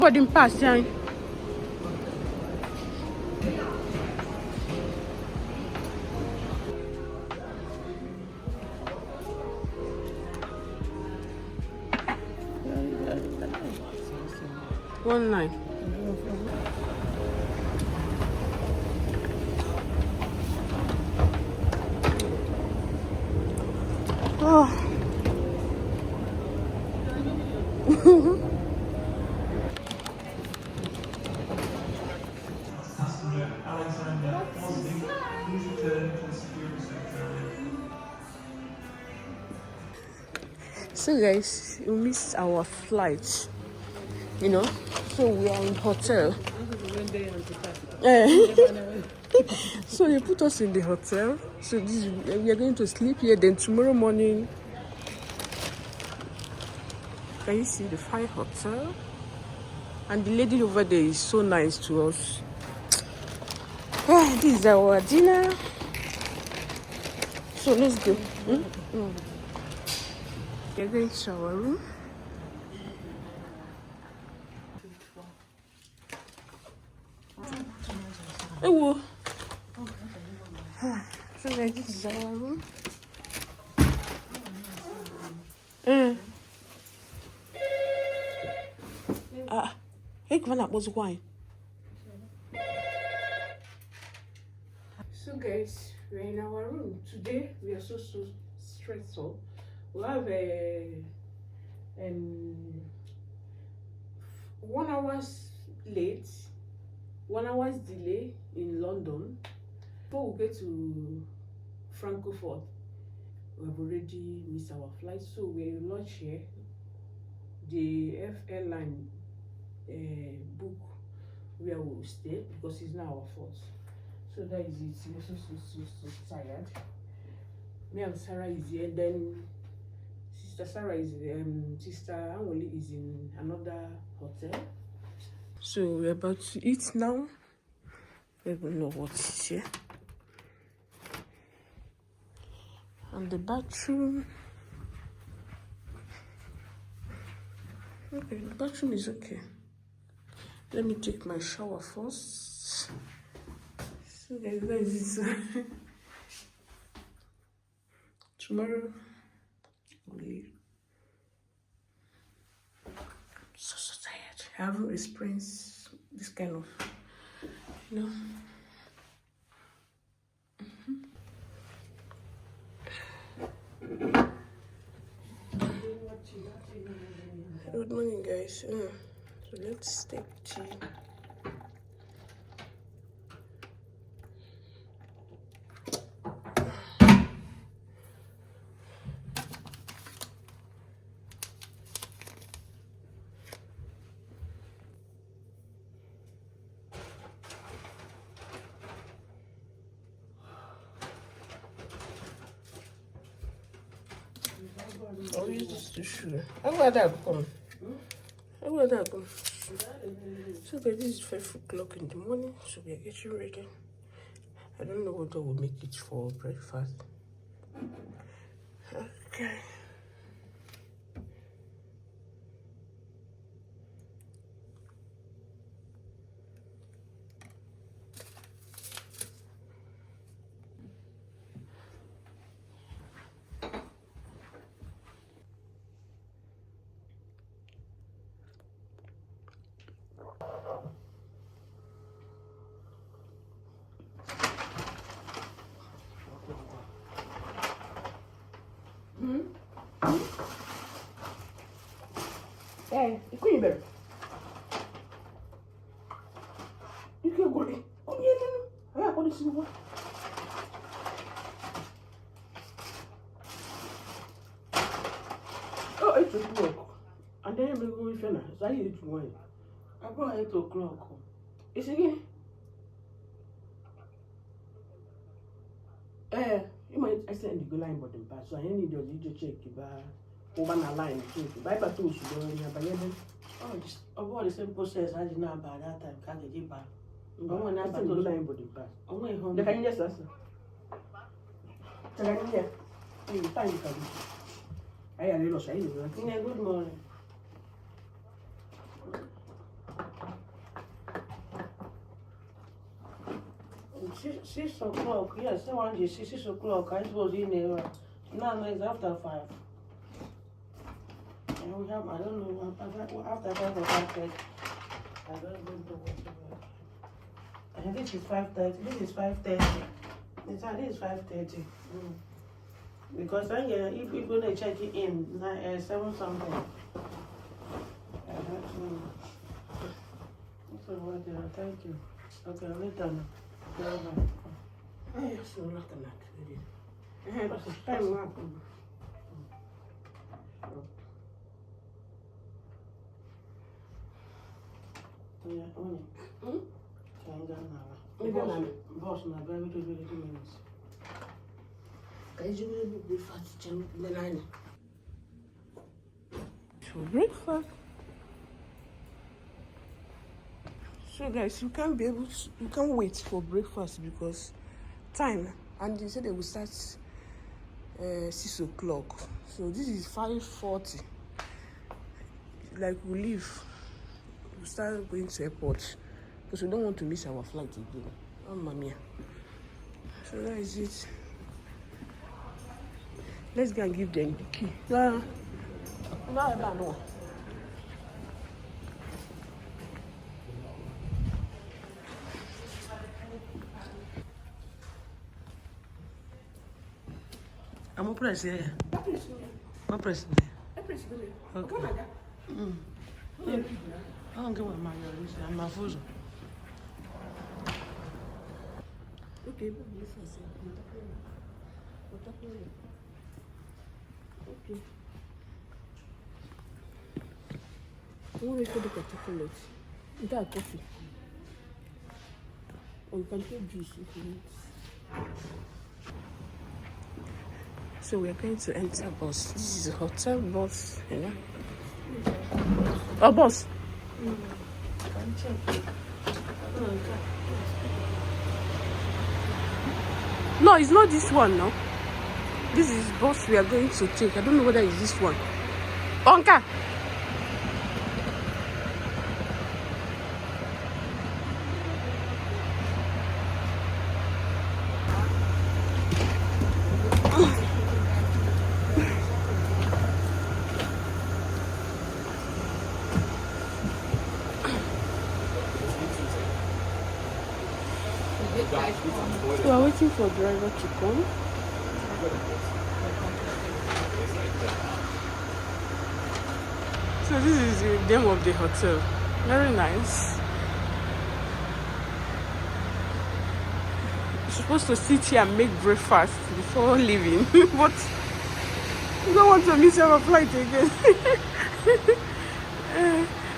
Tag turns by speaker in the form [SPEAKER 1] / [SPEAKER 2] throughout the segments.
[SPEAKER 1] Boarding pass, yeah. One line. Oh. So guys, we missed our flight, you know, so we are in hotel. So they put us in the hotel. So we are going to sleep here. Then tomorrow morning, can you see the fine hotel? And the lady over there is so nice to us. This is our dinner. So let's go. We're going to our room. Oh, so this is our room. Hey, Gvana was wine. So guys, we're in our room. Today we are so stressful. We have a 1 hour's late, 1 hour's delay in London. Before we get to Frankfurt, we have already missed our flight, so we launch here. The Airline book where we will stay because it's not our fault. So that is it. We're so tired. Me and Sarah is here. Then Sister Sarah is Sister Anwoli is in another hotel. So we're about to eat now. We don't know what is here. And the bathroom. Okay, the bathroom is okay. Let me take my shower first. So guys, that is it. Tomorrow I'll leave. So tired. I haven't experienced this kind of, you know. Good morning, guys. So let's take tea. I'll use this tissue. How will that come? How will that come? So guys, this is 5 o'clock in the morning, so we are getting ready. I don't know whether we'll make it for breakfast. Okay. Hey, you can't better. You can't go. Oh, yeah, I want to see what. Oh, 8 o'clock. And then we're going to finish. So I need to wait. About 8 o'clock. It's again. You might extend the line button pass. So I need your video check about over the line. Bye bye to you. Oh, just about the same process as now by that time. Can't get back. I'm going to the line button pass. I'm going home. The can you just answer? Thank you. I am a little shy. Good morning.
[SPEAKER 2] 6 o'clock. Yes, I want you 6 o'clock. I suppose in there. No, it's after 5. And we have, I don't know, after 5 or 5:30. I don't know what. And this is 5:30. This is 5:30. This is 5:30. Because then if we're going to check it in, 7 something. I have to. So what did I thank you? Okay, later now.
[SPEAKER 1] So not enough.
[SPEAKER 2] Yeah, only. Boss, my very 2 minutes.
[SPEAKER 1] So breakfast. So guys, you can't wait for breakfast because time, and they said they will start 6 o'clock. So this is 5:40. Like we leave, we start going to airport because we don't want to miss our flight again. Oh mamma. So that is it. Let's go and give them the key. No.
[SPEAKER 2] I'm a press here. I'm press there. Okay. I don't get what my I'm a fool.
[SPEAKER 1] Okay. I want to look at chocolate. Is that coffee? Or you can take juice if you want. So we are going to enter bus. This is a hotel bus. Yeah. Oh, bus. No, it's not this one, no. This is bus we are going to take. I don't know whether it's this one. Onka. We are waiting for driver to come. So this is the name of the hotel. Very nice. You're supposed to sit here and make breakfast before leaving, but you don't want to miss our flight again.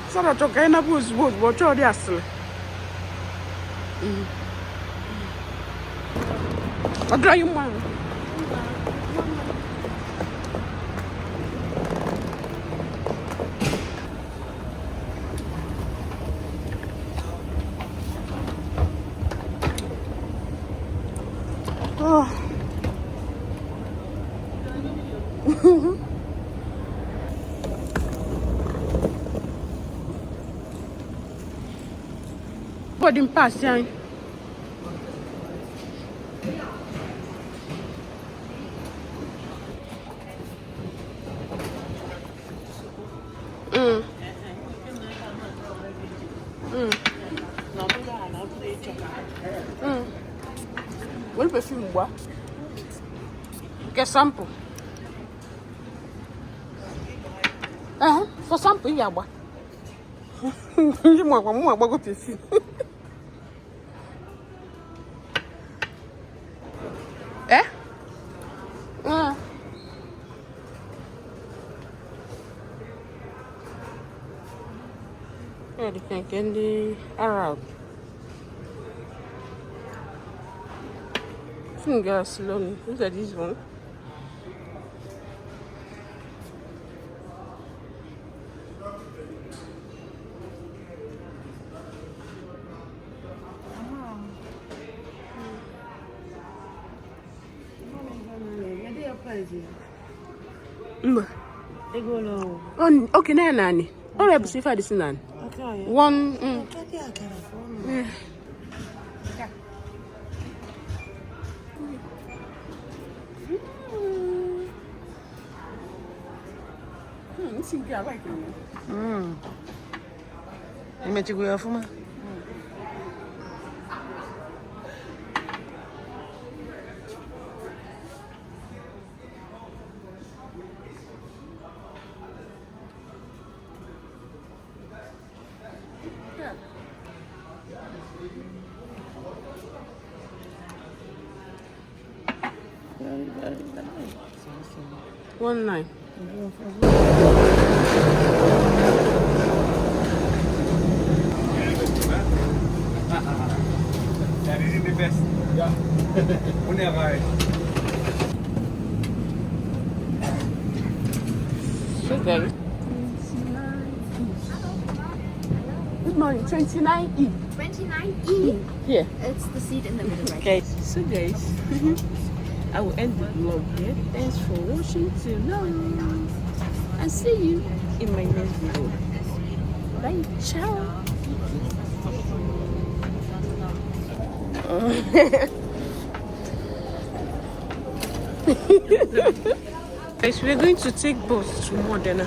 [SPEAKER 1] So that you're going to both, but you're there still. I'll draw you one. Oh. Boarding pass, yeah. What perfume bois? Get sample. For sample, yeah, bois. Moi, go to see. Eh? Yeah, they can get the Arab. Finger slowly. Look at this one. Oh, okay, Nani. Oh, I'm see if I listen. One. It's okay, I like it.
[SPEAKER 2] You met you go for me?
[SPEAKER 1] Yeah.
[SPEAKER 2] Very, very nice.
[SPEAKER 1] 1.9.
[SPEAKER 3] Yeah, this is the best. Yeah. Only a guy.
[SPEAKER 1] Sugar. Good morning, 29E.
[SPEAKER 4] 29E.
[SPEAKER 1] Here.
[SPEAKER 4] It's the seat in the middle, right?
[SPEAKER 1] Okay, so guys, I will end the vlog here. Thanks for watching till now. And see you in my next video. Bye. Ciao. Guys, we're going to take bus to Modena.